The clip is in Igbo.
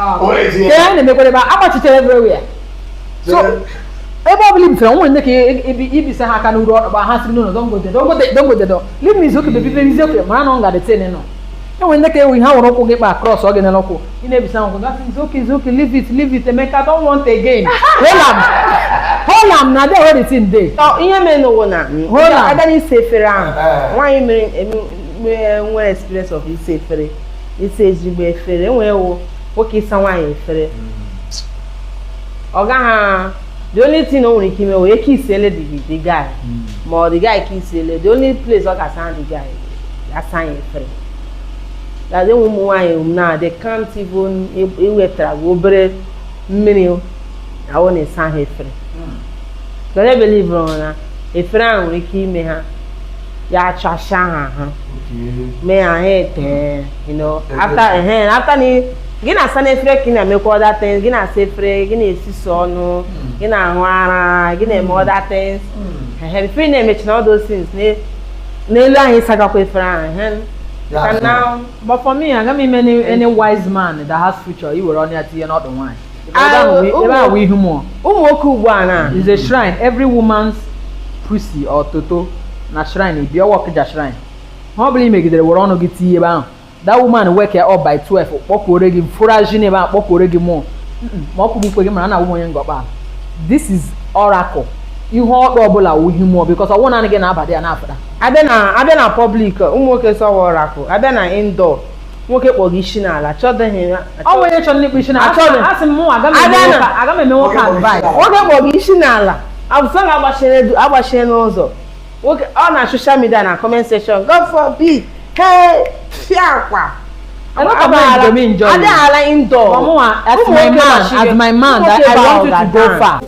Yeah, and they go about how much everywhere. So, I believe so. When they say, I can write about has no, don't go there. Leave me, okay, the people is okay. Man, on got the ten. And when they we have a get back across organ and local, you never sound that is okay, leave it, make I don't want again. Hold on, now they already in day. Oh, you may know one. Hold on, I don't say fair. Why you mean one experience of this safe? It says you be fair, well, okay, someone fair. Oga, the only thing only came away, he said the guy. More the guy keeps selling. The only place I can sign the guy, I sign free. That's the woman now. They can't even travel over many. I want to sign her free. Because I believe on a friend will keep me. Ya chasha, me I hate, you know. After ni, gina sane free kina make other things. Gina say free, gina si sono, gina wara, gina more other things. Have free name it all those things. Ne la his sakakwe friend. And now, but for me, I got me any wise man that has future. You will run at you not the one. We humor. Is a shrine. Every woman's pussy or toto na shrine. If you walk the shrine, how will you make it? They will run to get tea about that woman work here up by 12. Walk already, foraging about walk already more. This is oracle. You hold double with humor because I want to get about there and after. I been a public. Umoke saw oracle. I been an indoor. Moke ogishina la children here. Oh, when you children ogishina, I ask more. I got me more advice. Oke ogishina la. I'm saying about sharing also. Okay, on our social media and comment section. God forbid. Hey, fiakwa. I don't about indoor. As my man, I want you to go far.